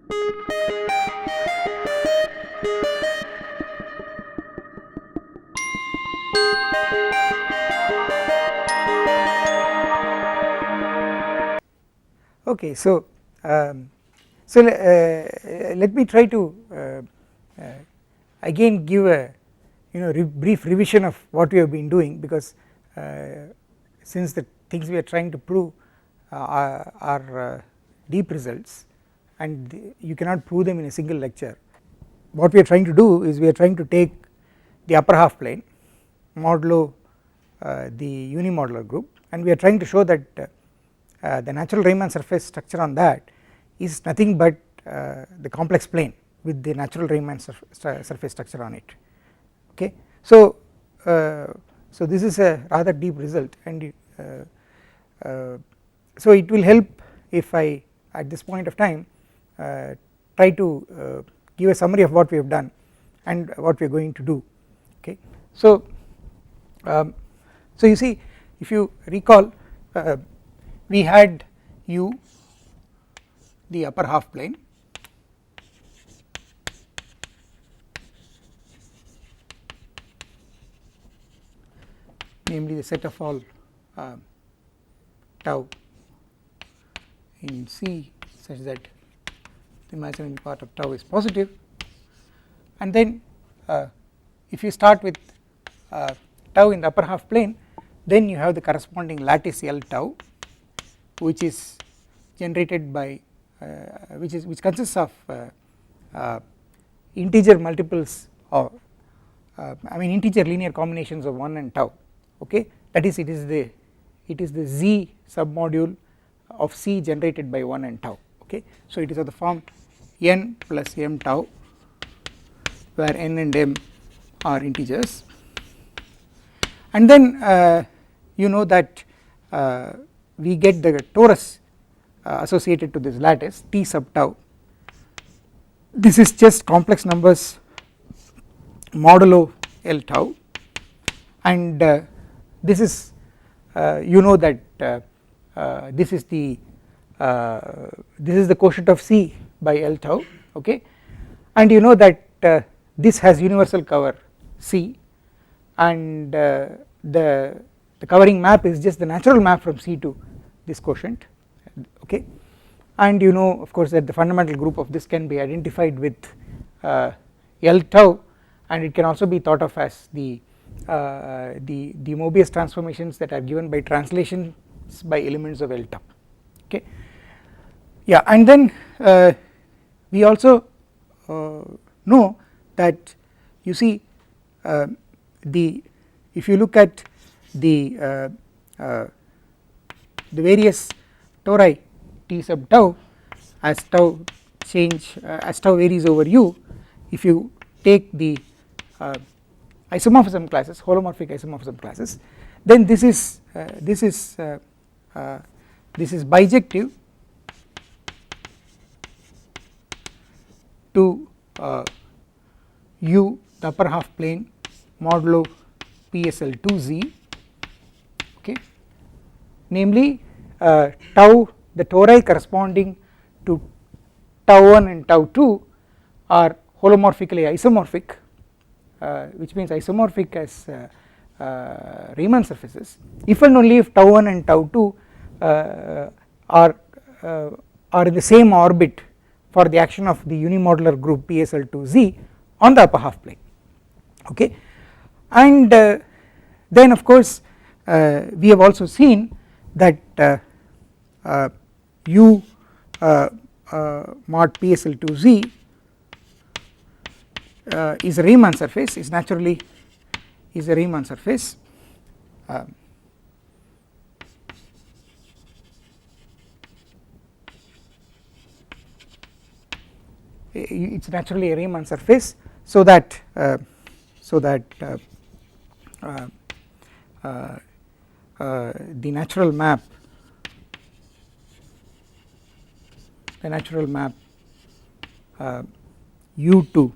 Okay, so let me try to again give a brief revision of what we have been doing, because since the things we are trying to prove are deep results and you cannot prove them in a single lecture. What we are trying to do is we are trying to take the upper half plane modulo the unimodular group, and we are trying to show that the natural Riemann surface structure on that is nothing but the complex plane with the natural Riemann surface structure on it. Okay, so this is a rather deep result, and so it will help if I at this point of time try to give a summary of what we have done and what we are going to do. Okay, so you see, if you recall, we had U, the upper half plane, namely the set of all tau in C such that the imaginary part of tau is positive, and then if you start with tau in the upper half plane, then you have the corresponding lattice L tau, which is generated by which consists of integer multiples of integer linear combinations of 1 and tau. Okay, that is, it is the Z submodule of C generated by 1 and tau. Okay, so it is of the form n plus m tau, where n and m are integers, and then you know that we get the torus associated to this lattice T sub tau. This is just complex numbers modulo L tau, and this is you know that this is the quotient of C by L tau. Okay, and you know that this has universal cover C, and the covering map is just the natural map from C to this quotient. Okay, and you know of course that the fundamental group of this can be identified with L tau, and it can also be thought of as the Mobius transformations that are given by translations by elements of L tau. Okay, yeah, and then we also know that, you see, if you look at the various tori T sub tau as tau varies over U, if you take the isomorphism classes, holomorphic isomorphism classes, then this is bijective to U, the upper half plane modulo PSL2Z. Okay, namely tau, the tori corresponding to tau 1 and tau 2 are holomorphically isomorphic, which means isomorphic as Riemann surfaces, if and only if tau 1 and tau 2 are in the same orbit for the action of the unimodular group PSL2Z on the upper half plane. Okay, and then of course we have also seen that U mod PSL2Z is a Riemann surface, is naturally a Riemann surface. It is naturally a Riemann surface, so that the natural map U2,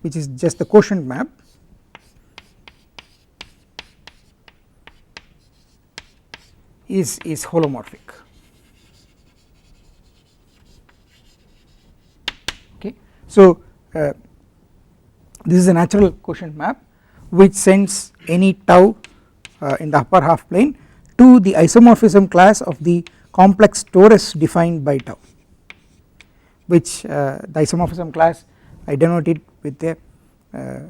which is just the quotient map, is holomorphic. So this is a natural quotient map which sends any tau in the upper half plane to the isomorphism class of the complex torus defined by tau, which the isomorphism class I denote it with a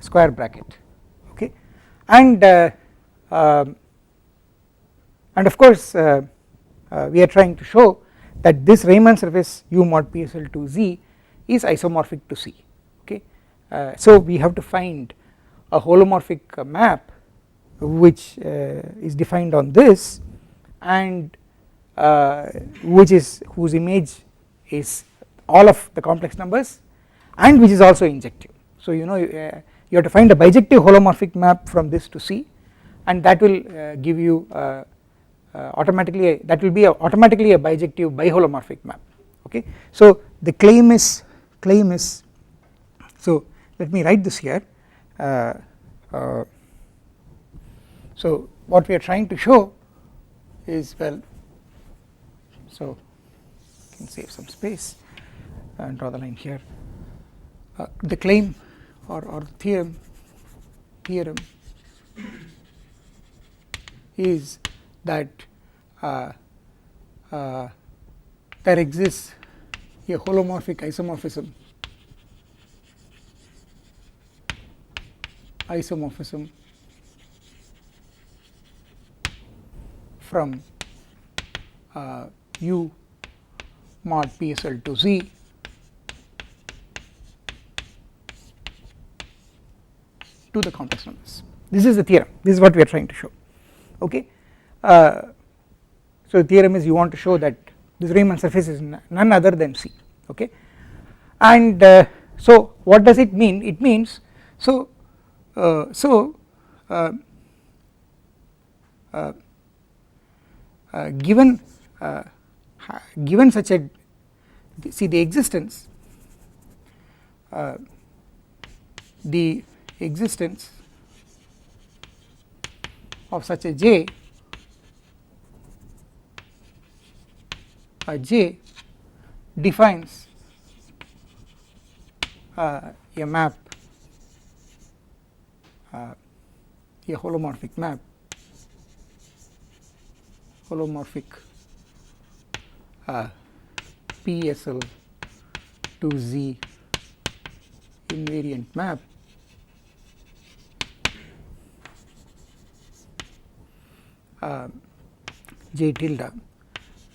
square bracket, okay. And of course we are trying to show that this Riemann surface U mod PSL2Z is isomorphic to C, okay. So we have to find a holomorphic map which is defined on this, and whose image is all of the complex numbers and which is also injective. So you know you have to find a bijective holomorphic map from this to C, and that will give you automatically automatically a bijective biholomorphic map, okay. So the claim is so let me write this here. So what we are trying to show is, well, so I can save some space and draw the line here. The claim or theorem is that there exists a holomorphic isomorphism from U mod PSL to Z to the complex numbers. This is the theorem, this is what we are trying to show, okay. So the theorem is, you want to show that this Riemann surface is none other than C, okay. And so what does it mean? It means given such a, see the existence of such a J defines a map, a holomorphic map, PSL to Z invariant map J tilde,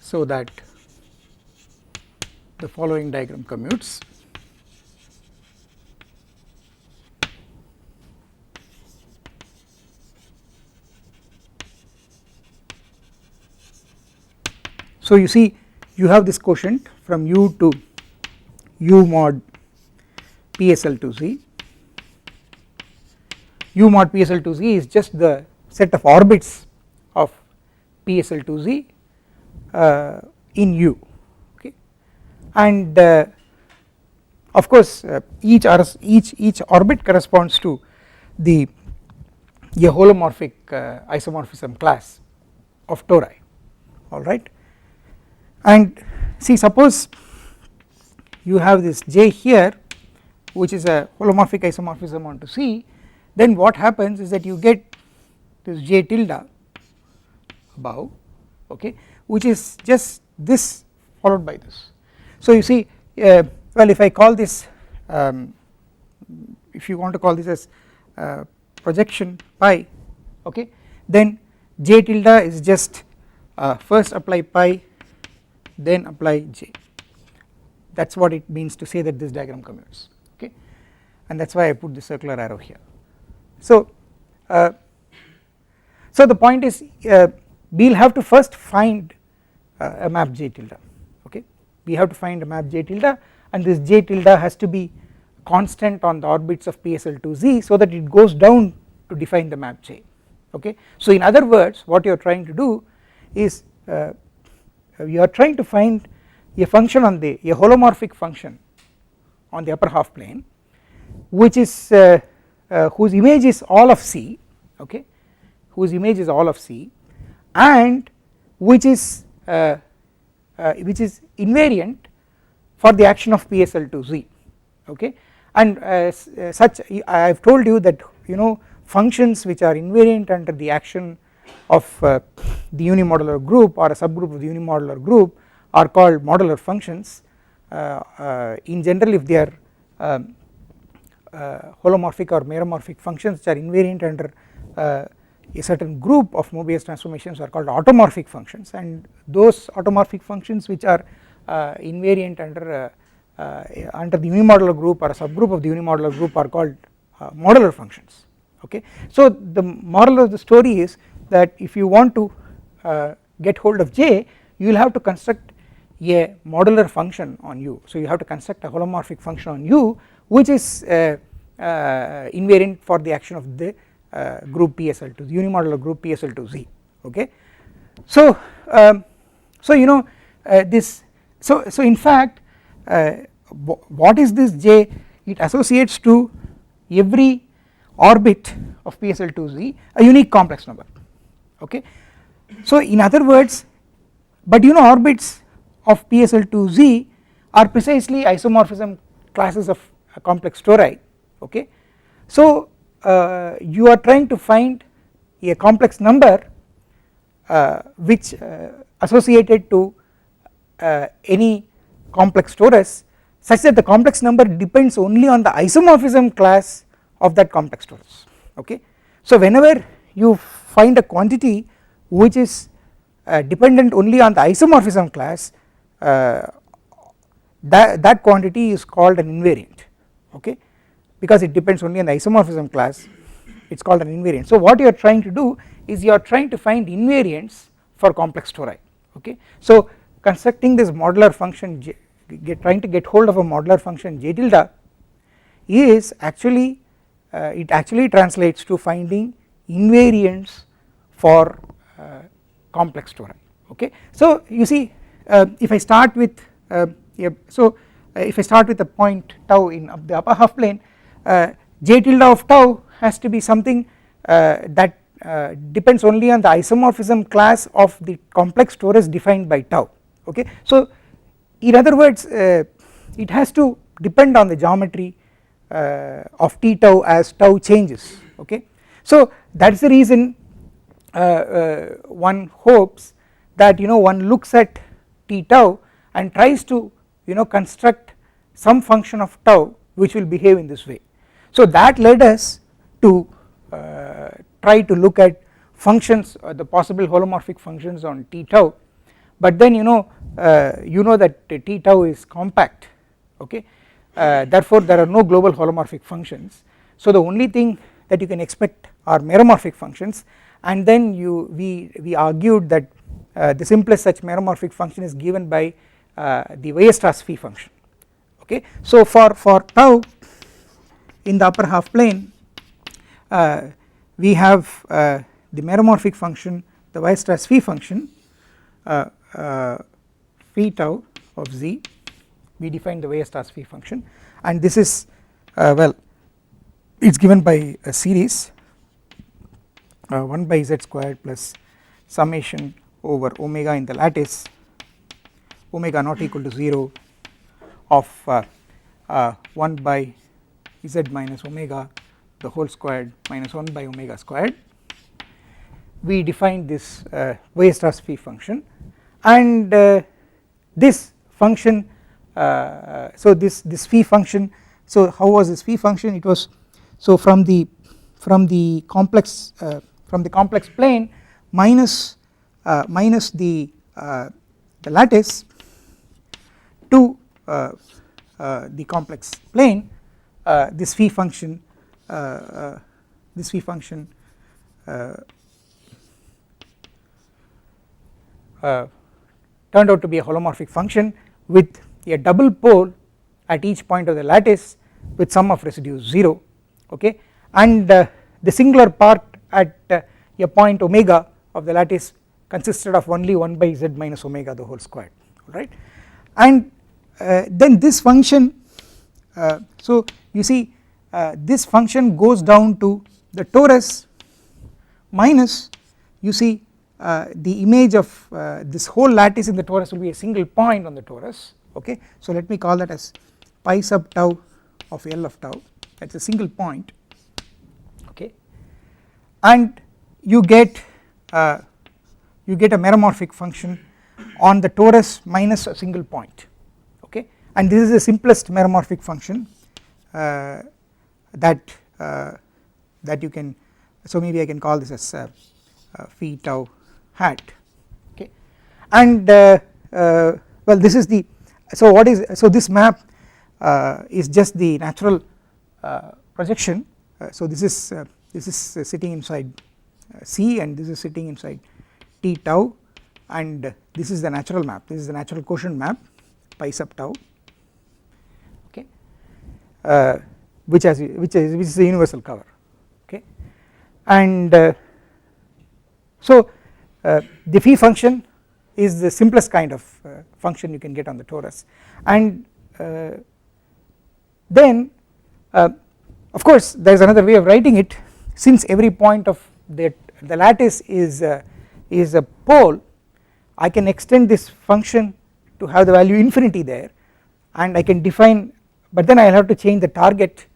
so that the following diagram commutes. So you see, you have this quotient from U to U mod PSL to Z. U mod PSL to Z is just the set of orbits of PSL to Z in U, okay. And of course each orbit corresponds to a holomorphic isomorphism class of tori, alright. And see, suppose you have this J here which is a holomorphic isomorphism onto C, then what happens is that you get this J tilde above, okay, which is just this followed by this. So you see, well, if I call this, if you want to call this as projection pi, okay, then J tilde is just first apply pi, then apply J. That is what it means to say that this diagram commutes, okay, and that is why I put the circular arrow here. So so the point is, we will have to first find a map J tilde, okay. We have to find a map J tilde, and this J tilde has to be constant on the orbits of PSL to Z, so that it goes down to define the map J, okay. So in other words, what you are trying to do is you are trying to find a function on a holomorphic function on the upper half plane, which is whose image is all of C, okay, whose image is all of C, and which is invariant for the action of PSL to Z, okay, and such I have told you that functions which are invariant under the action of the unimodular group or a subgroup of the unimodular group are called modular functions. In general, if they are holomorphic or meromorphic functions which are invariant under a certain group of Mobius transformations are called automorphic functions, and those automorphic functions which are invariant under the unimodular group or a subgroup of the unimodular group are called modular functions, okay. So the moral of the story is that if you want to get hold of J, you will have to construct a modular function on U. So you have to construct a holomorphic function on U which is invariant for the action of the group PSL2, the unimodular group PSL2Z, okay. So this, so in fact what is this J? It associates to every orbit of PSL2Z a unique complex number, okay. So in other words, but orbits of PSL2Z are precisely isomorphism classes of a complex tori, okay. So you are trying to find a complex number which associated to any complex torus such that the complex number depends only on the isomorphism class of that complex torus, okay. So whenever you find a quantity which is dependent only on the isomorphism class, that quantity is called an invariant, okay, because it depends only on the isomorphism class, it is called an invariant. So what you are trying to do is you are trying to find invariants for complex tori, okay. So constructing this modular function J, trying to get hold of a modular function J tilde is actually it actually translates to finding invariants for complex tori, okay. So you see, if I start with if I start with a point tau in the upper half plane, J tilde of tau has to be something that depends only on the isomorphism class of the complex torus defined by tau, okay. So in other words, it has to depend on the geometry of T tau as tau changes, okay. So that is the reason one hopes that one looks at T tau and tries to construct some function of tau which will behave in this way. So that led us to try to look at functions, the possible holomorphic functions on T tau, but then that T tau is compact, okay. Therefore there are no global holomorphic functions, so the only thing that you can expect are meromorphic functions, and then we argued that the simplest such meromorphic function is given by the Weierstrass phi function, okay. So for tau in the upper half plane, we have the meromorphic function, the Weierstrass phi function phi tau of z. We define the Weierstrass phi function, and this is well, it is given by a series 1 by z squared plus summation over omega in the lattice omega not equal to 0 of 1 by z minus omega the whole squared minus 1 by omega squared. We define this Weierstrass phi function, and this function, so this phi function, so how was this phi function? It was, so from the complex plane minus the lattice to the complex plane, this phi function turned out to be a holomorphic function with a double pole at each point of the lattice with sum of residues 0, okay, and the singular part at a point omega of the lattice consisted of only 1 by z minus omega the whole squared, right. And then this function, so you see this function goes down to the torus minus, you see the image of this whole lattice in the torus will be a single point on the torus, okay. So let me call that as pi sub tau of L of tau, that is a single point, okay, and you get a meromorphic function on the torus minus a single point, okay, and this is the simplest meromorphic function that you can, so maybe I can call this as phi tau hat, okay, and well, this is the, so what is, so this map is just the natural projection, so this is sitting inside C and this is sitting inside T tau, and this is the natural map, this is the natural quotient map pi sub tau, okay, which is the universal cover, okay, and so the phi function is the simplest kind of function you can get on the torus, and then of course there is another way of writing it, since every point of the lattice is a pole, I can extend this function to have the value infinity there, and I can define, but then I will have to change the target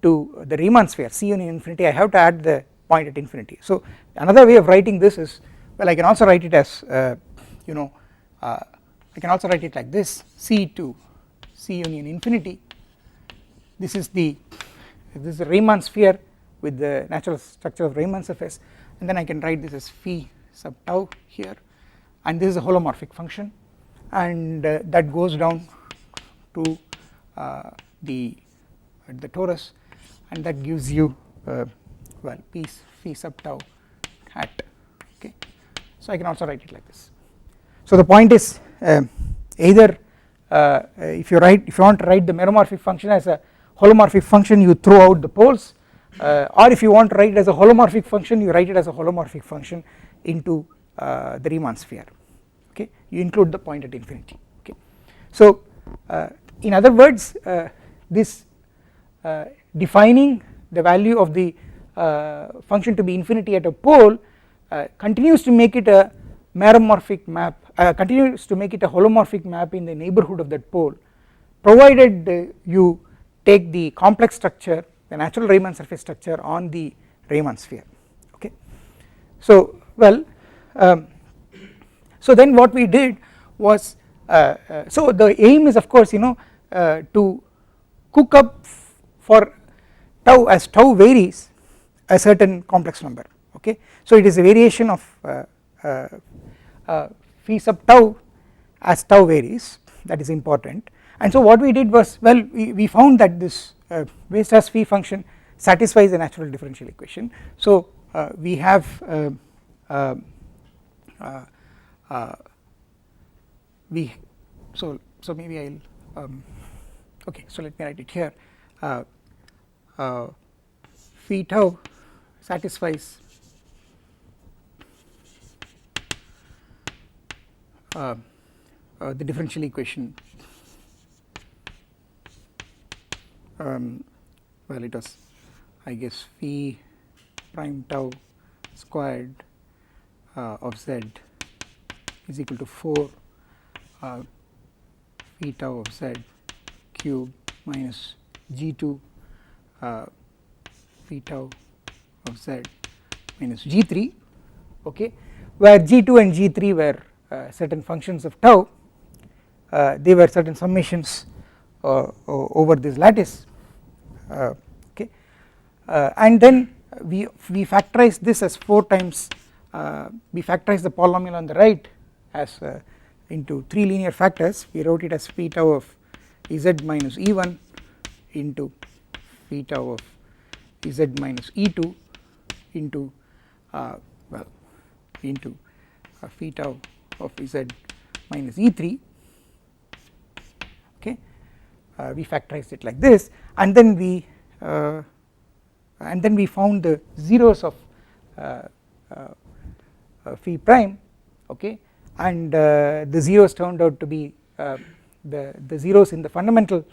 to the Riemann sphere C union infinity, I have to add the point at infinity. So another way of writing this is, well, I can also write it as you know, I can also write it like this, C to C union infinity, this is the Riemann sphere with the natural structure of Riemann surface, and then I can write this as phi sub tau here, and this is a holomorphic function, and that goes down to the torus, and that gives you well, phi sub tau hat, okay, so I can also write it like this. So the point is either if you want to write the meromorphic function as a holomorphic function, you throw out the poles, or if you want to write it as a holomorphic function, you write it as a holomorphic function into the Riemann sphere, okay, you include the point at infinity, okay. So in other words, this defining the value of the function to be infinity at a pole continues to make it a meromorphic map, continues to make it a holomorphic map in the neighborhood of that pole, provided you take the complex structure, the natural Riemann surface structure on the Riemann sphere, okay. So well, so then what we did was, so the aim is of course, you know, to cook up for tau, as tau varies, a certain complex number, okay. So it is a variation of phi sub tau as tau varies, that is important, and so what we did was, well, we found that this Weierstrass phi function satisfies the natural differential equation, so we have so maybe I will okay, so let me write it here, phi tau satisfies the differential equation, well, it was, I guess, phi prime tau squared of z is equal to 4 phi tau of z cube minus g2 phi tau of z minus g3, okay, where g2 and g3 were certain functions of tau, they were certain summations over this lattice, okay, and then we factorize this as 4 times, we factorize the polynomial on the right as into 3 linear factors, we wrote it as phi tau of z minus e1 into phi tau of z minus e2 into well, into phi tau of z minus e3, okay, we factorized it like this, and then we found the zeros of phi prime, okay, and the zeros turned out to be the zeros in the fundamental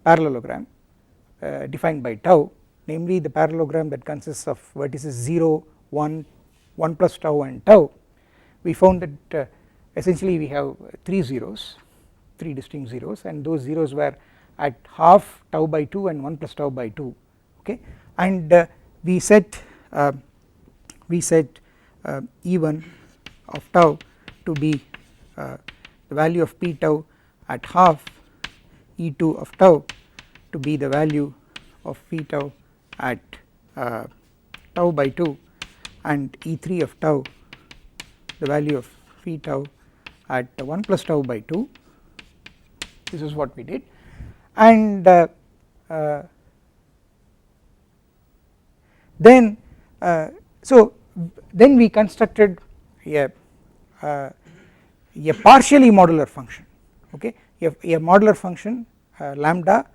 parallelogram defined by tau, namely the parallelogram that consists of vertices 0, 1, 1 plus tau and tau. We found that essentially we have 3 zeros, 3 distinct zeros, and those zeros were at half tau by 2 and 1 plus tau by 2, okay, and we set E1 of tau to be the value of p tau at half, E2 of tau to be the value of p tau at tau by 2, and E3 of tau the value of phi tau at 1 plus tau by 2. This is what we did, and then then we constructed a partially modular function, okay, a modular function lambda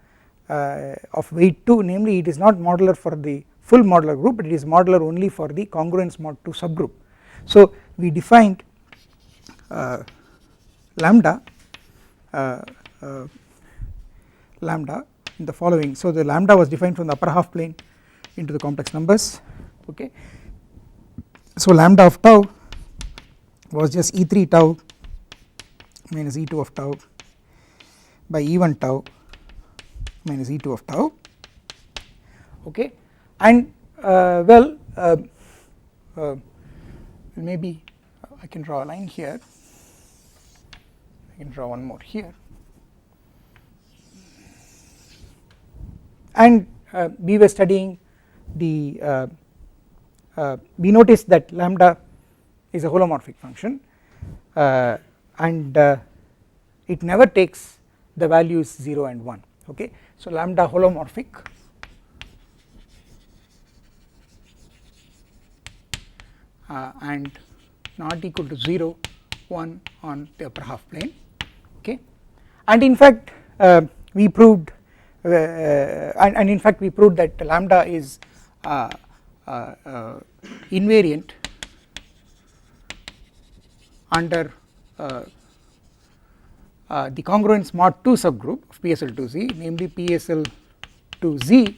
of weight 2, namely it is not modular for the full modular group, but it is modular only for the congruence mod 2 subgroup. So we defined lambda in the following. So the lambda was defined from the upper half plane into the complex numbers, okay. So lambda of tau was just E3 tau minus E2 of tau by E1 tau minus E2 of tau, okay, and maybe I can draw a line here, I can draw one more here, and we were studying the we noticed that lambda is a holomorphic function, and it never takes the values 0 and 1, okay. So lambda holomorphic and not equal to 0 1 on the upper half plane, okay, and in fact we proved and in fact we proved that lambda is invariant under the congruence mod 2 subgroup of PSL2Z, namely PSL2Z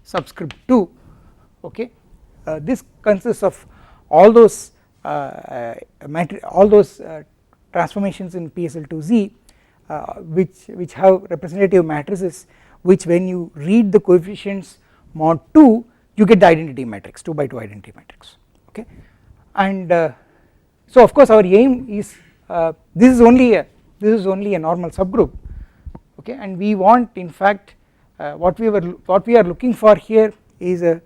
subscript 2, okay. This consists of all those transformations in PSL2Z which have representative matrices, which when you read the coefficients mod 2 you get the identity matrix, 2 by 2 identity matrix, okay. And so of course our aim is this is only a normal subgroup, okay, and we want in fact what we are looking for here is a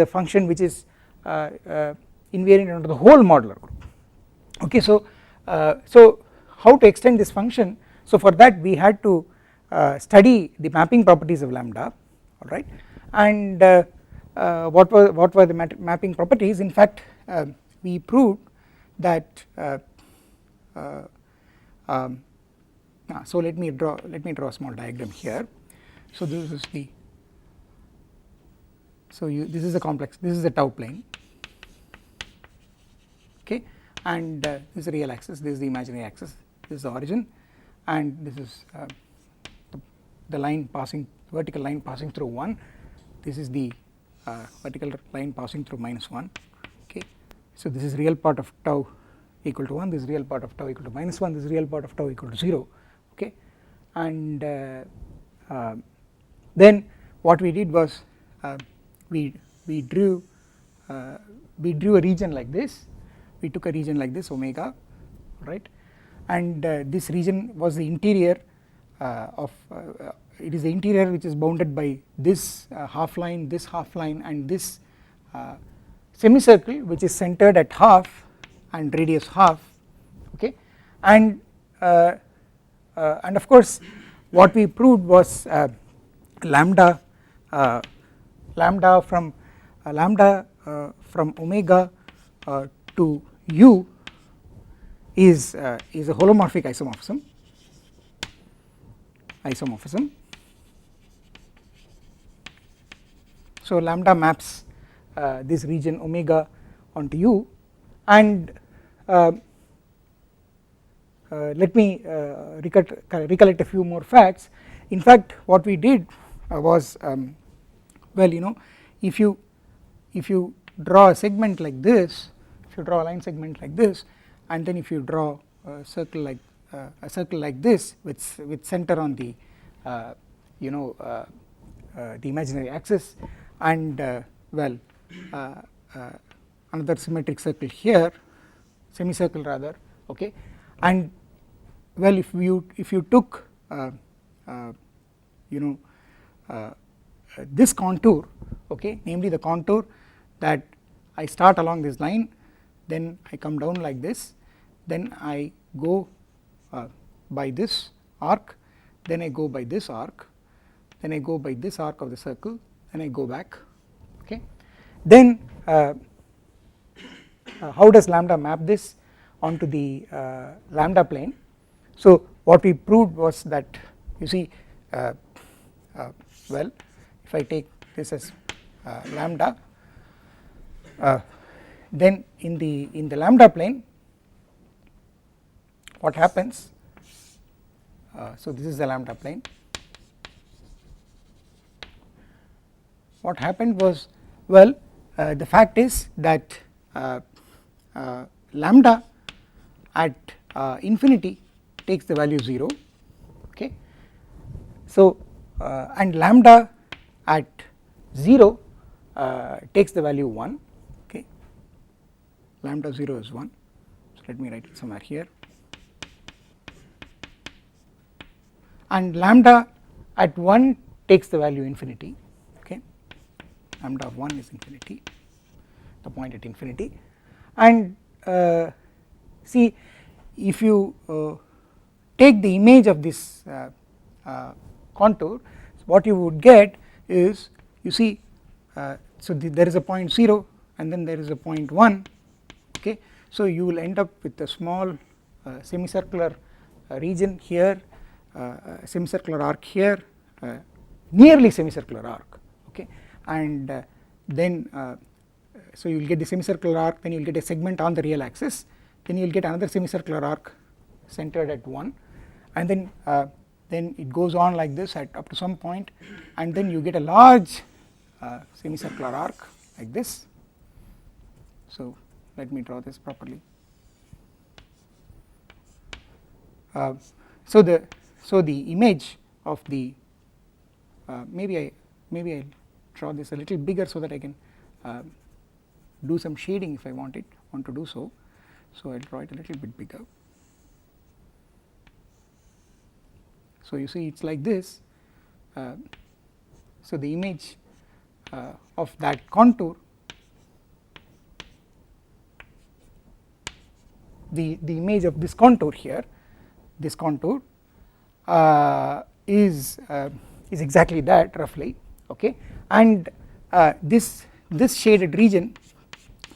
function which is invariant under the whole modular group, okay. So how to extend this function? So for that we had to study the mapping properties of lambda, alright, and what were the mapping properties? In fact we proved that so let me draw a small diagram here. So this is the this is a complex, this is a tau plane, okay, and this is the real axis, this is the imaginary axis, this is the origin, and this is the line passing, vertical line passing through 1, this is the vertical line passing through -1, okay. So this is real part of tau equal to 1, this is real part of tau equal to -1, this is real part of tau equal to 0, okay, and then what we did was we drew a region like this, we took a region like this omega, right, and this region was the interior of it is the interior which is bounded by this half line, and this semicircle which is centered at half and radius half, okay, and of course what we proved was lambda from omega to u is a holomorphic isomorphism. So lambda maps this region omega onto u, and let me recollect a few more facts. In fact what we did was well, you know, if you draw a segment like this, if you draw a line segment like this, and then if you draw a circle like this with center on the you know the imaginary axis, and well another symmetric circle here, semicircle rather, okay. And well, if you took you know this contour, okay, namely the contour that I start along this line, then I come down like this, then I go by this arc, then I go by this arc, then I go by this arc of the circle, then I go back, okay. Then how does lambda map this onto the lambda plane? So what we proved was that, you see, well, if I take this as lambda, then in the lambda plane what happens, so this is the lambda plane, what happened was, well, the fact is that lambda at infinity takes the value 0, okay. So and lambda at 0 takes the value 1, okay, lambda 0 is 1, so let me write it somewhere here, and lambda at 1 takes the value infinity, okay, lambda of 1 is infinity, the point at infinity. And see, if you take the image of this contour, what you would get is, you see, so there is a point 0 and then there is a point 1, okay. So you will end up with a small semicircular region here, semicircular arc here, nearly semicircular arc, okay. And then so you will get the semicircular arc, then you will get a segment on the real axis, then you will get another semicircular arc centered at 1, and then it goes on like this at up to some point, and then you get a large semicircular arc like this. So let me draw this properly. So the image of the maybe I draw this a little bigger so that I can do some shading if I want to do so. So I will draw it a little bit bigger. So you see, it is like this. So the image of that contour, the image of this contour here, this contour is exactly that roughly, okay. And this shaded region,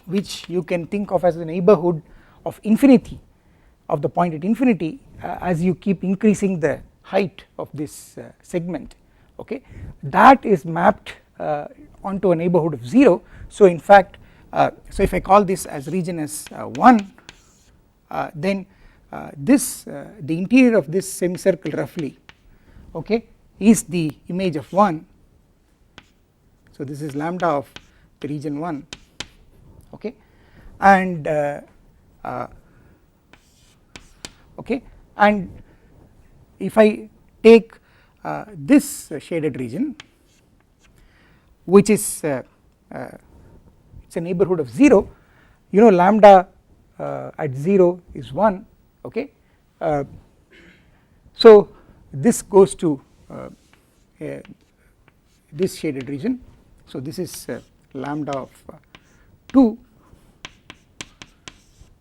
which you can think of as the neighborhood of infinity, of the point at infinity, as you keep increasing the height of this segment, okay, that is mapped onto a neighborhood of 0. So in fact, so if I call this as region as 1, then this the interior of this semicircle roughly, okay, is the image of 1. So this is lambda of the region 1, okay, and okay, and if I take this shaded region, which is it's a neighborhood of 0, you know, lambda at 0 is 1, okay. So this goes to this shaded region. So this is lambda of 2,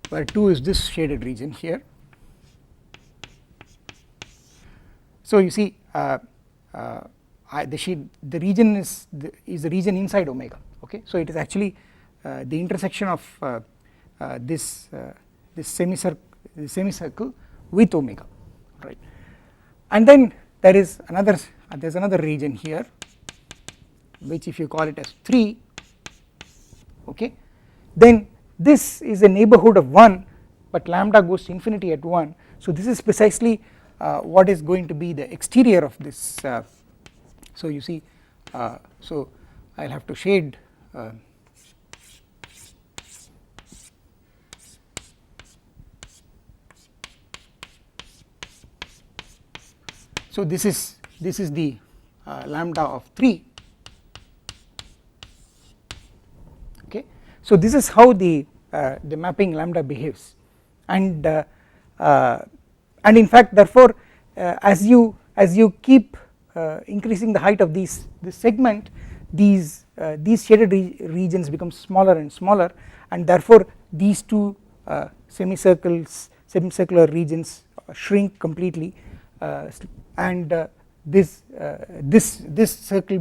where 2 is this shaded region here. So you see, the region is the region inside omega, okay. So it is actually the intersection of this semicircle with omega, right. And then there is another region here, which if you call it as 3, okay, then this is a neighborhood of 1, but lambda goes to infinity at 1. So this is precisely what is going to be the exterior of this. So you see, so I will have to shade so this is this is the lambda of 3. Okay, so this is how the mapping lambda behaves, and in fact therefore as you keep increasing the height of this segment, these shaded regions become smaller and smaller, and therefore these two semicircular regions shrink completely, and this circle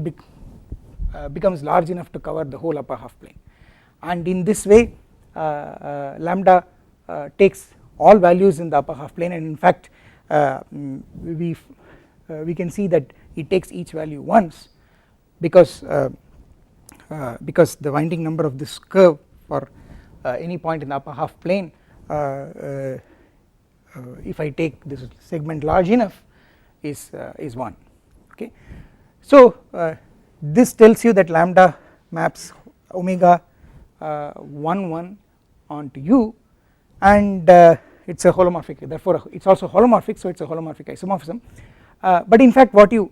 becomes large enough to cover the whole upper half plane, and in this way lambda takes all values in the upper half plane, and in fact we can see that it takes each value once, because the winding number of this curve for any point in the upper half plane, if I take this segment large enough, is 1. Okay, so this tells you that lambda maps omega 1 1 onto U, and it's a holomorphic, therefore it's also holomorphic, so it's a holomorphic isomorphism, but in fact what you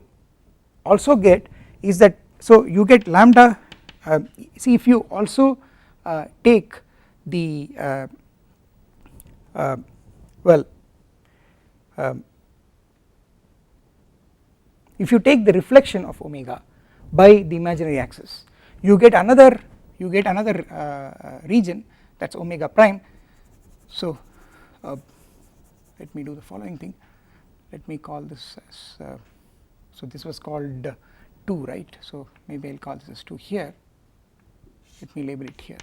also get is that, so you get lambda, see if you also take the if you take the reflection of omega by the imaginary axis, you get another region, that's omega prime. So let me do the following thing, let me call this as so this was called 2, right, so maybe I will call this as 2 here, let me label it here.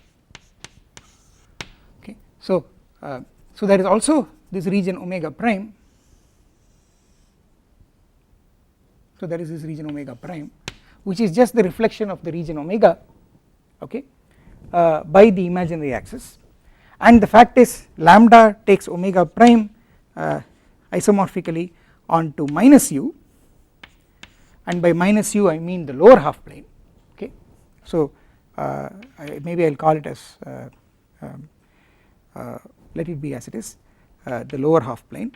Okay, so so there is also this region omega prime, so there is this region omega prime which is just the reflection of the region omega, okay, by the imaginary axis, and the fact is lambda takes omega prime isomorphically onto minus u, and by minus u I mean the lower half plane. Okay, so maybe I will call it as let it be as it is, the lower half plane,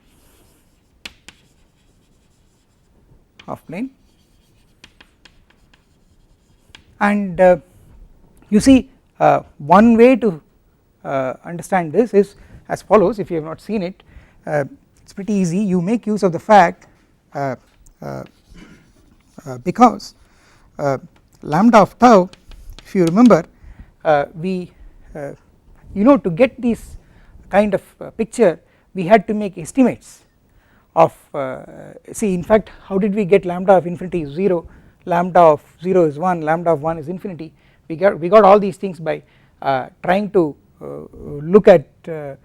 and you see one way to understand this is as follows. If you have not seen it, it's pretty easy. You make use of the fact because lambda of tau, if you remember, we to get this kind of picture we had to make estimates of see, in fact how did we get lambda of infinity is 0, lambda of 0 is 1, lambda of 1 is infinity. We got all these things by trying to look at a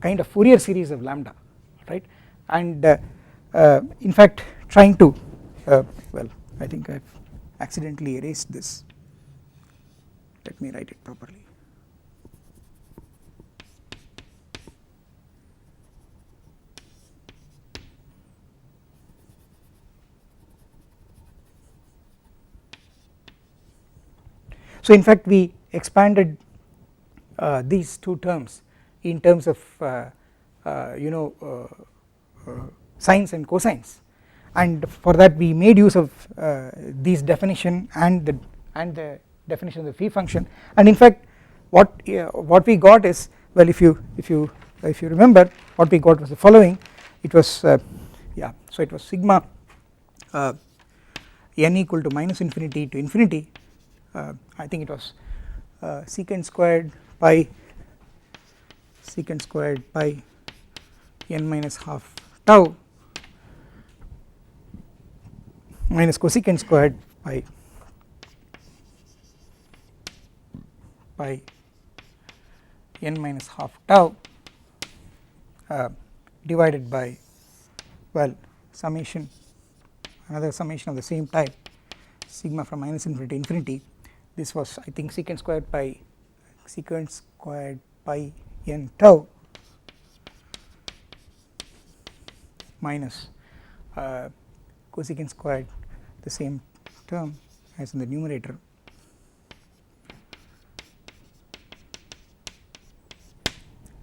kind of Fourier series of lambda, right, and in fact trying to well, I think I have accidentally erased this, let me write it properly. So in fact we expanded these two terms in terms of sines and cosines, and for that we made use of these definition and the definition of the phi function, and in fact what we got is, well, if you remember, what we got was the following. It was so it was sigma n equal to minus infinity to infinity, I think it was secant squared pi n minus half tau minus cosecant squared pi n minus half tau divided by, well, summation, another summation of the same type, sigma from minus infinity to infinity. This was, I think, secant squared pi n tau minus cosecant squared, the same term as in the numerator,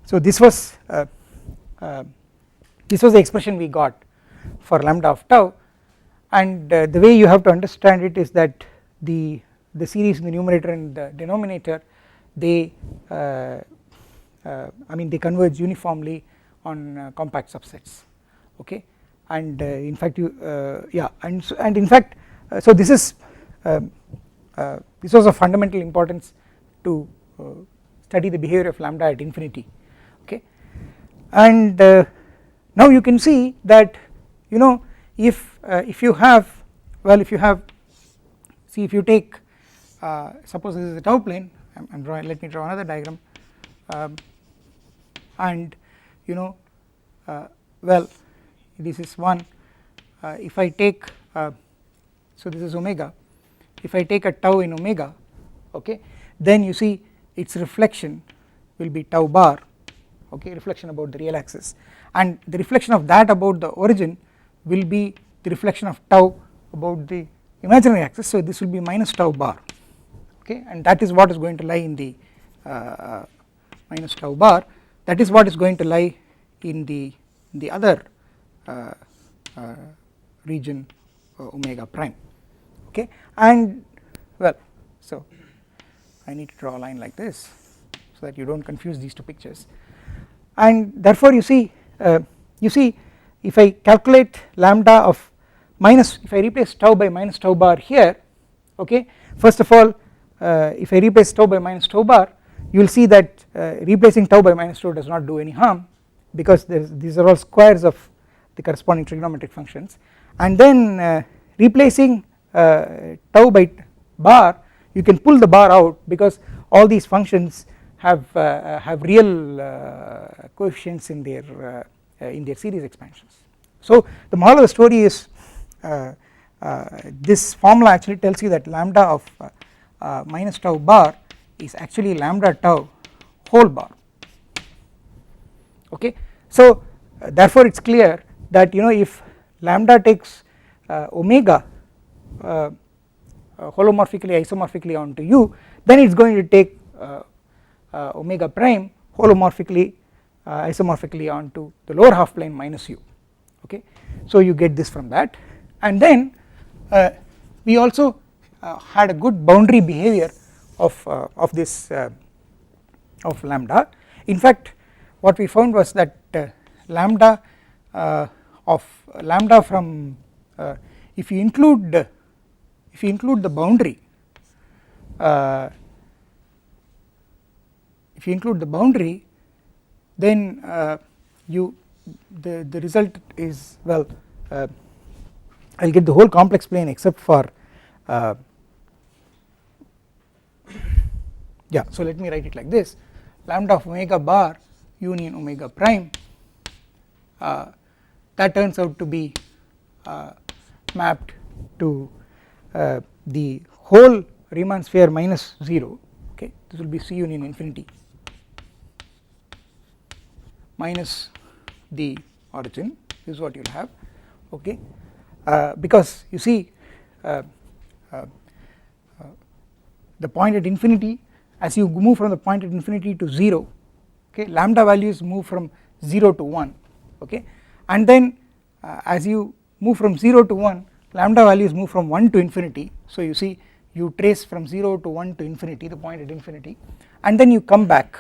so this was the expression we got for lambda of tau, and the way you have to understand it is that the series in the numerator and the denominator, they I mean they converge uniformly on compact subsets, okay, and in fact you yeah, and in fact so this is this was of fundamental importance to study the behavior of lambda at infinity, okay, and now you can see that you know if you have, well, if you have, see, if you take suppose this is the tau plane, I'm drawing, let me draw another diagram, and you know well, this is one, if I take so this is omega, if I take a tau in omega, okay, then you see its reflection will be tau bar, okay, reflection about the real axis, and the reflection of that about the origin will be the reflection of tau about the imaginary axis, so this will be minus tau bar, okay, and that is what is going to lie in the minus tau bar, that is what is going to lie in the other region omega prime, okay, and well, so I need to draw a line like this so that you don't confuse these two pictures, and therefore you see if I calculate lambda of minus, if I replace tau by minus tau bar here, okay, first of all if I replace tau by minus tau bar, you will see that replacing tau by minus tau does not do any harm because these are all squares of the corresponding trigonometric functions, and then replacing tau by bar, you can pull the bar out because all these functions have real coefficients in their series expansions. So the moral of the story is this formula actually tells you that lambda of minus tau bar is actually lambda tau whole bar, okay. So therefore it is clear that you know if lambda takes omega holomorphically isomorphically onto u, then it is going to take omega prime holomorphically isomorphically onto the lower half plane minus u, okay. So you get this from that, and then we also had a good boundary behavior of this of lambda. In fact what we found was that lambda from if you include the boundary then the result is, well, I will get the whole complex plane except for yeah, so let me write it like this, lambda of omega bar union omega prime that turns out to be mapped to the whole Riemann sphere minus 0, okay, this will be C union infinity minus the origin, this is what you will have, okay, because you see the point at infinity, as you move from the point at infinity to 0, okay, lambda values move from 0 to 1, okay, and then as you move from 0 to 1, lambda values move from 1 to infinity, so you see you trace from 0 to 1 to infinity, the point at infinity, and then you come back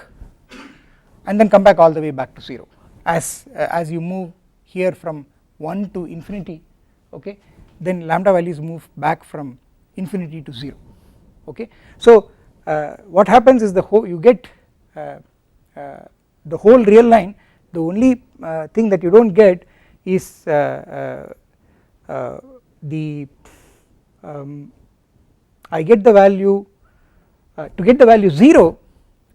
and then come back all the way back to 0 as you move here from 1 to infinity, okay, then lambda values move back from infinity to 0, okay. So what happens is you get the whole real line, the only thing that you do not get is I get the value to get the value 0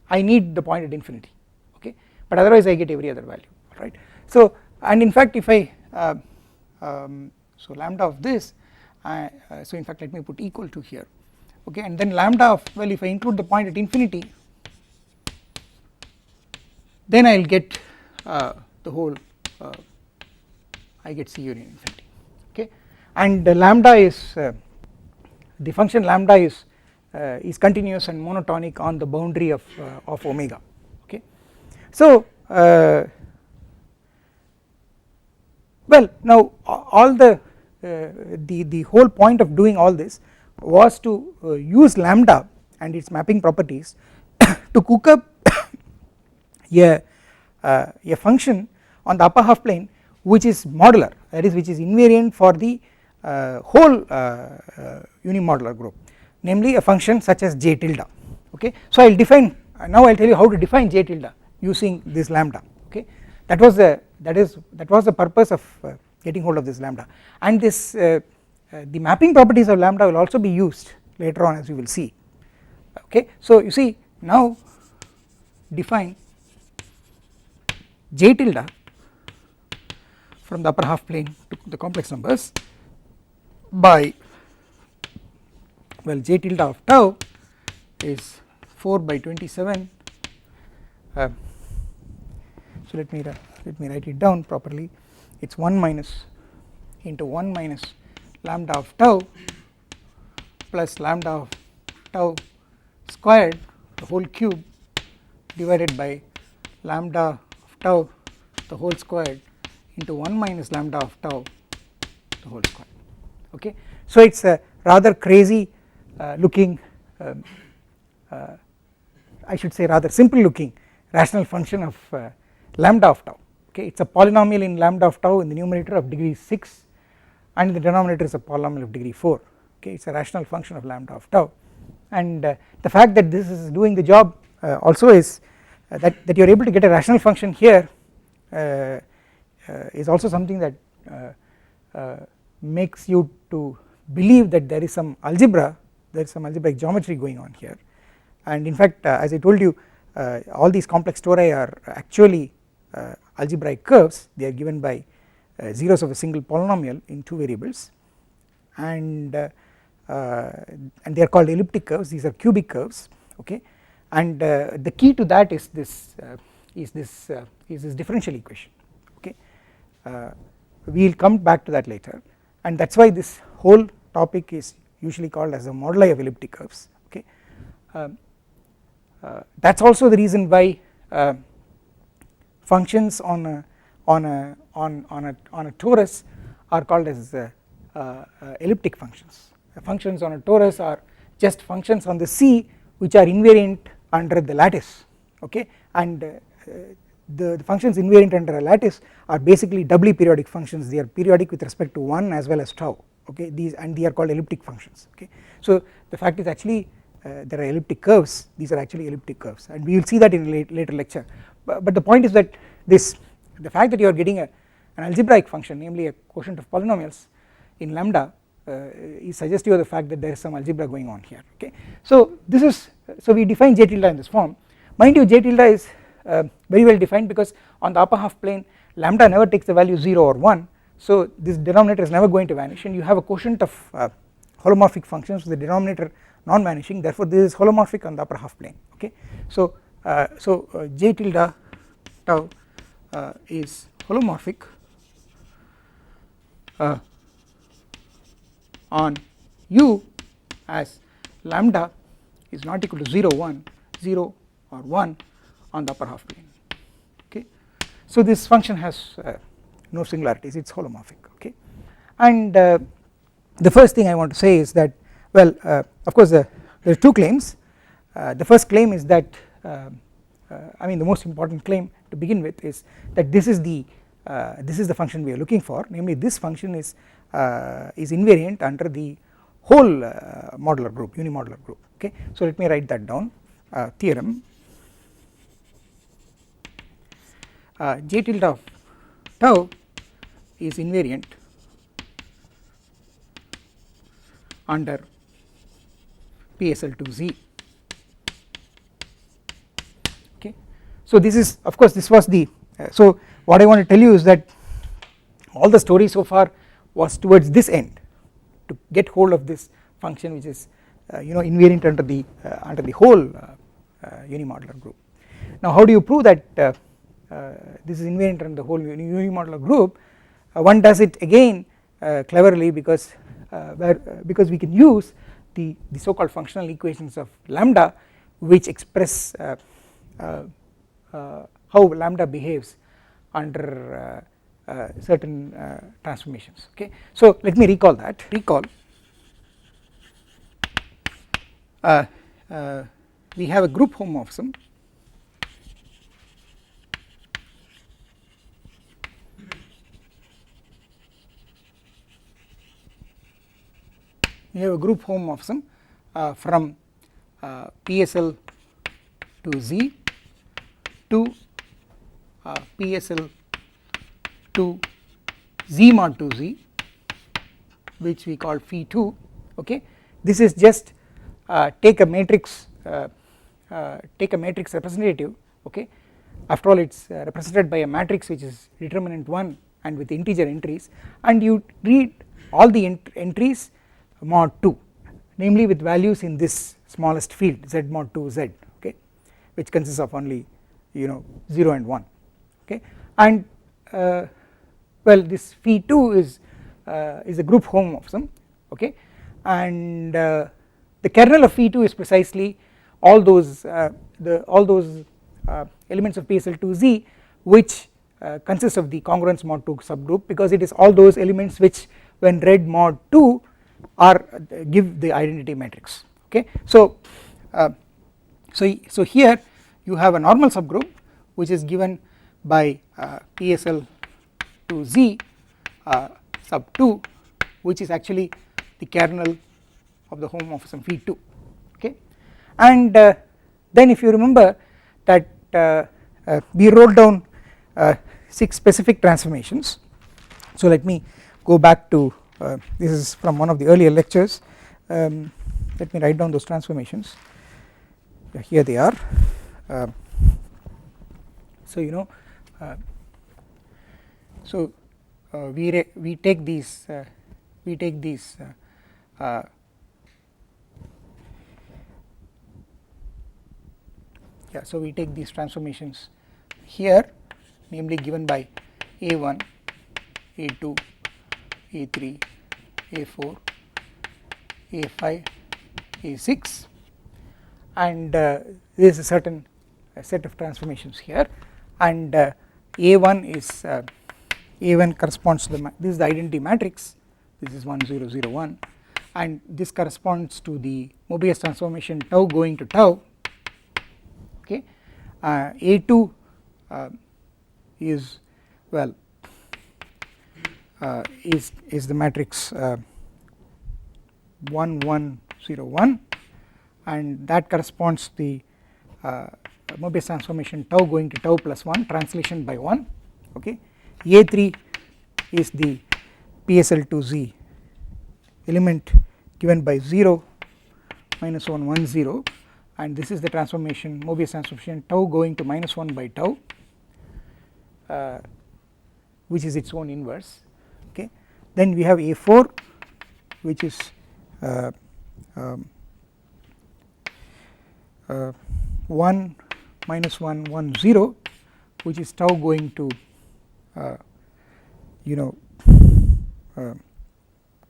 I need the point at infinity, okay, but otherwise I get every other value, right. So and in fact if I so lambda of this so in fact let me put equal to here, okay, and then lambda of, well, if I include the point at infinity then I will get the whole I get C union infinity, okay, and the lambda is the function lambda is continuous and monotonic on the boundary of omega, okay. So well, now all the the whole point of doing all this was to use lambda and its mapping properties to cook up a function on the upper half plane which is modular, that is which is invariant for the whole unimodular group, namely a function such as j tilde. Okay, so I will define now, I will tell you how to define j tilde using this lambda. Okay, that was the purpose of getting hold of this lambda, and this the mapping properties of lambda will also be used later on, as we will see. Okay, so you see, now define j tilde from the upper half plane to the complex numbers by, well, j tilde of tau is 4 by 27. So let me write it down properly. It's 1 minus into 1 minus lambda of tau plus lambda of tau squared, the whole cube, divided by lambda of tau the whole squared into 1 minus lambda of tau the whole squared. Okay, so it's a rather crazy looking, I should say rather simple looking rational function of lambda of tau. Okay, it's a polynomial in lambda of tau in the numerator of degree 6, and in the denominator is a polynomial of degree 4. Okay, it's a rational function of lambda of tau, and the fact that this is doing the job also is that you are able to get a rational function here is also something that makes you to believe that there is some algebra, there is some algebraic geometry going on here, and in fact as I told you, all these complex tori are actually algebraic curves. They are given by zeros of a single polynomial in 2 variables, and they are called elliptic curves. These are cubic curves. Okay, and the key to that is this differential equation. Okay, we will come back to that later, and that is why this whole topic is usually called as the moduli of elliptic curves. Okay, that is also the reason why functions on a torus are called as elliptic functions. Functions on a torus are just functions on the C which are invariant under the lattice. Okay, and the functions invariant under a lattice are basically doubly periodic functions. They are periodic with respect to 1 as well as tau. Okay, these are called elliptic functions. Okay, so the fact is actually there are elliptic curves. These are actually elliptic curves, and we will see that in a later lecture. But the point is that the fact that you are getting an algebraic function, namely a quotient of polynomials in lambda, is suggestive of the fact that there is some algebra going on here. Okay, so we define j tilde in this form. Mind you, j tilde is very well defined because on the upper half plane lambda never takes the value 0 or 1, so this denominator is never going to vanish, and you have a quotient of holomorphic functions with the denominator non-vanishing. Therefore this is holomorphic on the upper half plane. Okay, so j tilde tau is holomorphic on U as lambda is not equal to 0 or 1 on the upper half plane. Okay, so this function has no singularities, it is holomorphic. Okay, and the first thing I want to say is that, well, of course there are 2 claims. The first claim is that I mean the most important claim to begin with is that this is the function we are looking for, namely this function is invariant under the whole modular group, unimodular group. Okay, so let me write that down. Theorem: j tilde of tau is invariant under PSL2Z. Okay, so this is, of course this was the so what I want to tell you is that all the story so far was towards this end, to get hold of this function which is invariant under the whole unimodular group. Now how do you prove that this is invariant under the whole unimodular group? One does it again cleverly because we can use the so called functional equations of lambda, which express how lambda behaves under certain transformations. Okay, so let me recall that. We have a group homomorphism from PSL to Z to PSL to Z mod 2Z, which we call phi 2. Okay, this is just take a matrix representative. Okay, after all it is represented by a matrix which is determinant 1 and with integer entries, and you read all the entries mod 2, namely with values in this smallest field Z mod 2Z, okay, which consists of only 0 and 1. Okay, and well, this phi 2 is a group homomorphism. Okay, and the kernel of phi 2 is precisely all those elements of PSL2Z which consist of the congruence mod 2 subgroup, because it is all those elements which when read mod 2 are give the identity matrix. Okay, so so here you have a normal subgroup which is given by PSL to Z sub 2, which is actually the kernel of the homomorphism phi 2. Okay, and then if you remember that we wrote down 6 specific transformations. So let me go back to this is from one of the earlier lectures. Let me write down those transformations. Here they are. So we take these so we take these transformations here, namely given by A1, A2, A3, A4, A5, A6, and there is a certain set of transformations here, and A1 corresponds to this is the identity matrix. This is 1 0 0 1, and this corresponds to the Mobius transformation tau going to tau. Okay, A2 is well is the matrix 1 1 0 1, and that corresponds to the Mobius transformation tau going to tau plus 1 translation by 1. Okay, A3 is the PSL2Z element given by 0 minus 1 1 0, and this is the transformation Mobius transformation tau going to minus 1 by tau, which is its own inverse. Okay, then we have A4, which is 1 minus 1 1 0, which is tau going to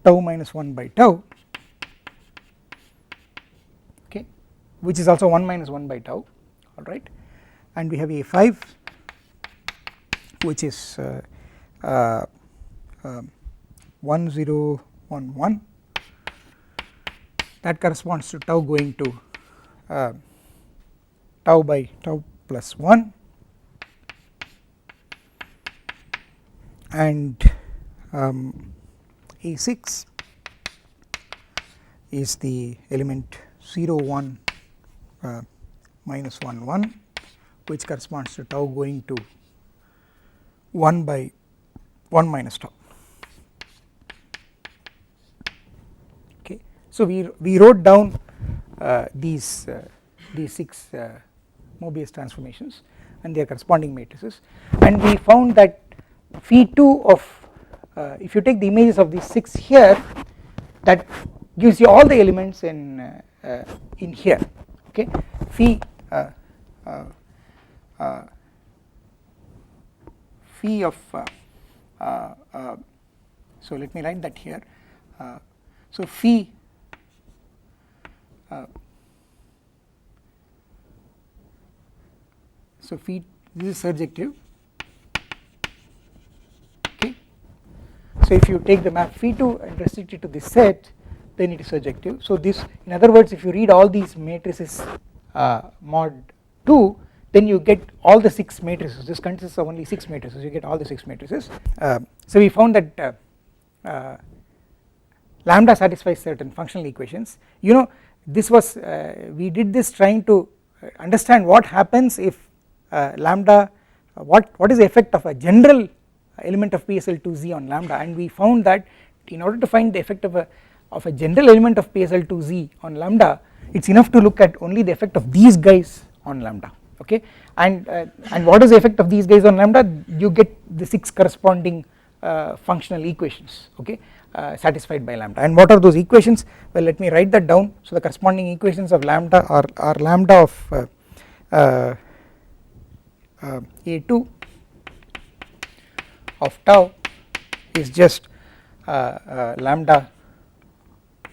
tau minus 1 by tau, okay, which is also 1 minus 1 by tau. All right, and we have A5, which is 1 0 1 1, that corresponds to tau going to tau by tau plus 1, and A6 is the element 0 1 minus 1 1, which corresponds to tau going to 1 by 1 minus tau. Okay, so we wrote down these 6 Mobius transformations and their corresponding matrices, and we found that phi 2 of if you take the images of these 6 here, that gives you all the elements in here. Okay, phi of so let me write that here. So phi this is surjective. So if you take the map phi2 and restrict it to this set, then it is surjective. So this, in other words, if you read all these matrices mod 2, then you get all the 6 matrices. This consists of only 6 matrices, you get all the 6 matrices. So we found that lambda satisfies certain functional equations. You know, this was we did this trying to understand what happens if lambda, what is the effect of a general element of PSL2Z on lambda, and we found that in order to find the effect of a general element of PSL2Z on lambda, it's enough to look at only the effect of these guys on lambda. Okay, and what is the effect of these guys on lambda? You get the 6 corresponding functional equations, okay, satisfied by lambda. And what are those equations? Well, let me write that down. So the corresponding equations of lambda are lambda of A2 of tau is just lambda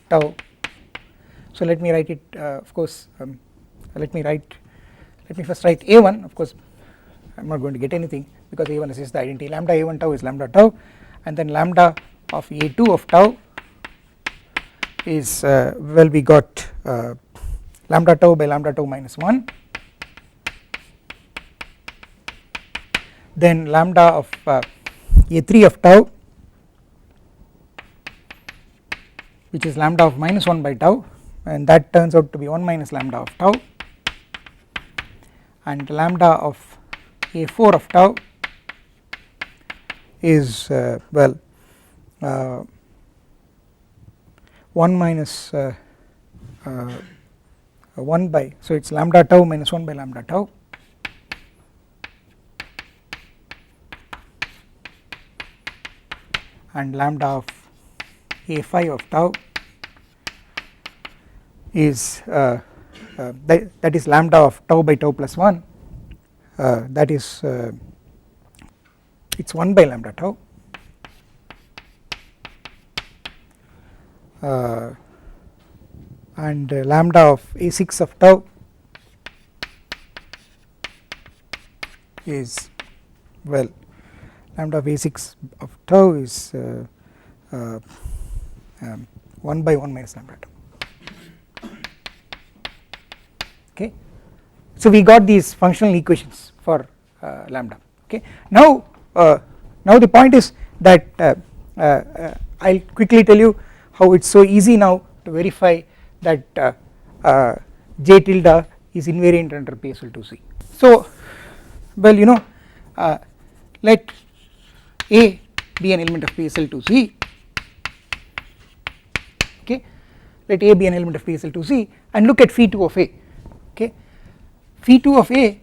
tau. So let me write it, of course, let me first write A1. Of course I am not going to get anything because A1 is just the identity. Lambda A1 tau is lambda tau, and then lambda of A2 of tau is well, we got lambda tau by lambda tau minus 1, then lambda of A3 of tau, which is lambda of minus 1 by tau, and that turns out to be 1 minus lambda of tau, and lambda of A4 of tau is well 1 minus 1 by, so it is lambda tau minus 1 by lambda tau, and lambda of A5 of tau is that is lambda of tau by tau plus 1, that is it's 1 by lambda tau, and lambda of A6 of tau is, well, lambda of A6 of tau is 1 by 1 minus lambda tau. Okay, so we got these functional equations for lambda. Okay, now the point is that I'll quickly tell you how it's so easy now to verify that J tilde is invariant under PSL2Z. So, well, you know, let A be an element of PSL2Z. Okay, let A be an element of PSL2Z and look at phi2 of A. Okay, phi2 of A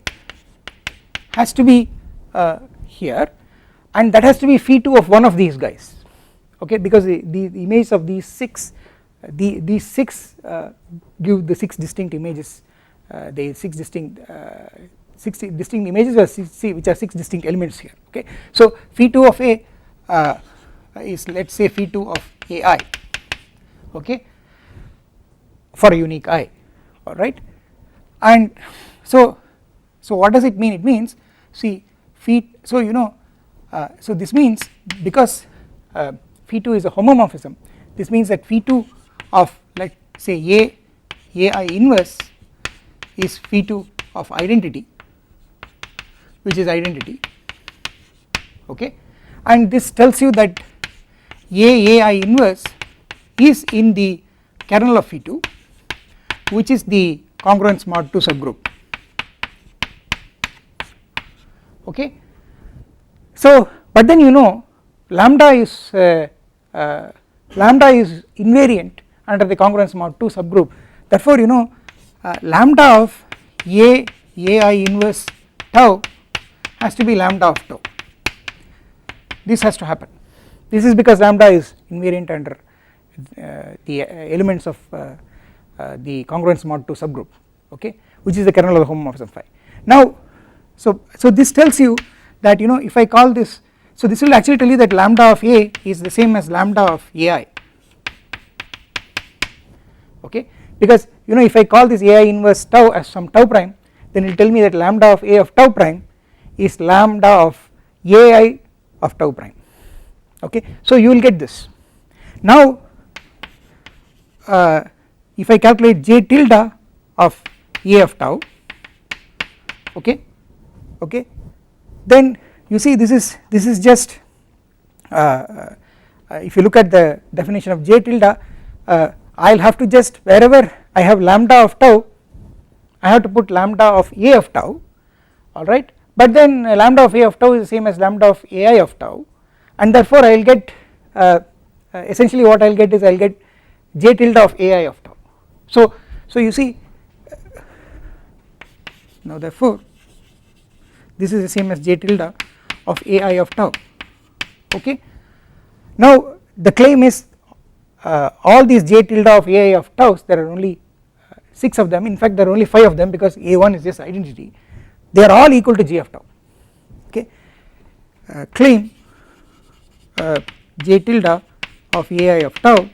has to be here, and that has to be phi2 of one of these guys. Okay, because the image of these 6 these 6 give the 6 distinct images, the 6 distinct images which are 6 distinct elements here. Okay, so phi2 of A is, let us say, phi2 of AI, okay, for a unique I, alright. And so what does it mean? It means, see, so you know, so this means, because phi2 is a homomorphism, this means that phi2 of, let us say, AI inverse is phi2 of identity, which is identity, okay, and this tells you that AI inverse is in the kernel of phi2, which is the congruence mod 2 subgroup. Okay, so but then, you know, lambda is invariant under the congruence mod 2 subgroup. Therefore, you know, lambda of AI inverse tau has to be lambda of tau. This has to happen. This is because lambda is invariant under the elements of the congruence mod 2 subgroup, okay, which is the kernel of the homomorphism phi. Now, so this tells you that, you know, if I call this, so this will actually tell you that lambda of A is the same as lambda of AI, okay, because, you know, if I call this AI inverse tau as some tau prime, then it will tell me that lambda of A of tau prime is lambda of AI of tau prime, okay. So you will get this. Now if I calculate j tilde of a of tau, okay, okay, then you see this is just if you look at the definition of j tilde, I will have to just wherever I have lambda of tau I have to put lambda of a of tau, alright, but then lambda of a of tau is the same as lambda of ai of tau, and therefore I will get essentially what I will get is I will get j tilde of ai of tau. So you see now therefore this is the same as j tilde of ai of tau, okay. Now the claim is all these j tilde of ai of tau, there are only 6 of them, in fact there are only 5 of them because a1 is just identity, they are all equal to j of tau, okay. Claim j tilde of ai of tau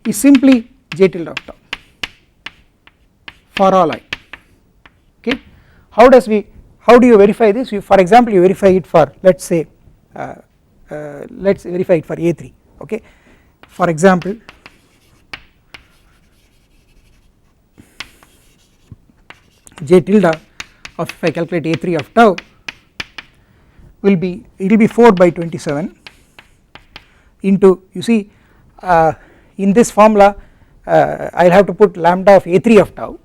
is simply j tilde of tau for all I, okay. How do you verify this? For example you verify it for let us say let us verify it for a3, okay. For example j tilde of if I calculate a3 of tau will be, it will be 4 by 27 into, you see in this formula I will have to put lambda of a3 of tau,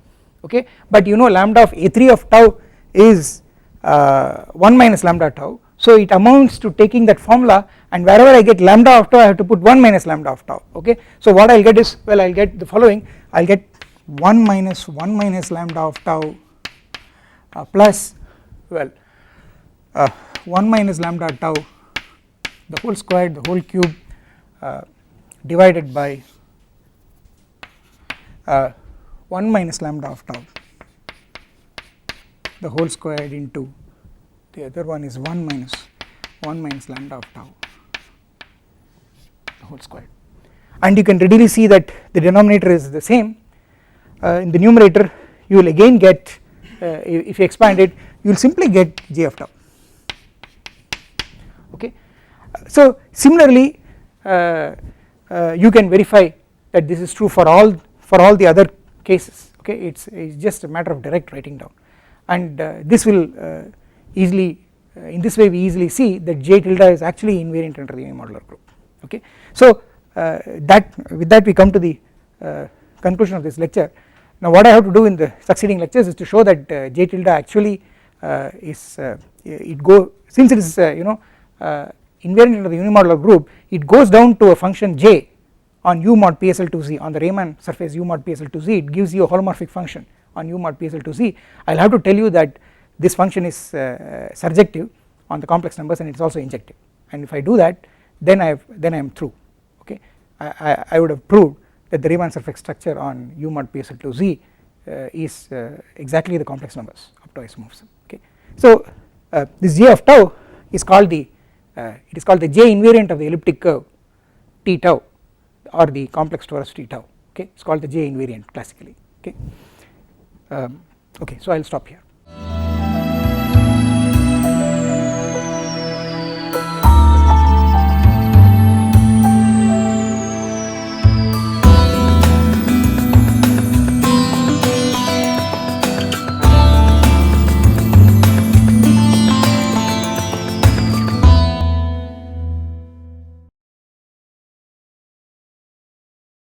okay, but you know lambda of a3 of tau is 1 minus lambda tau, so it amounts to taking that formula and wherever I get lambda of tau I have to put 1 minus lambda of tau, okay. So what I will get is, well I will get the following, I will get 1 minus lambda of tau plus, well 1 minus lambda tau the whole squared, the whole cube divided by 1 minus lambda of tau the whole squared into the other one is 1 minus lambda of tau the whole squared, and you can readily see that the denominator is the same. In the numerator you will again get if you expand it you will simply get j of tau, okay. So similarly you can verify that this is true for all the other cases, okay. It's just a matter of direct writing down, and this will easily in this way we easily see that j tilde is actually invariant under the unimodular group, okay. So with that we come to the conclusion of this lecture. Now what I have to do in the succeeding lectures is to show that j tilde actually is since it is invariant under the unimodular group, it goes down to a function j on u mod PSL2Z on the Riemann surface u mod PSL2Z, it gives you a holomorphic function on u mod PSL2Z. I will have to tell you that this function is surjective on the complex numbers and it is also injective, and if I do that then I am through, okay. I would have proved that the Riemann surface structure on u mod PSL2Z is exactly the complex numbers up to isomorphism, okay. So this j of tau is called the j invariant of the elliptic curve t tau or the complex torus t tau, okay. It is called the j invariant classically, okay. Okay, so I will stop here.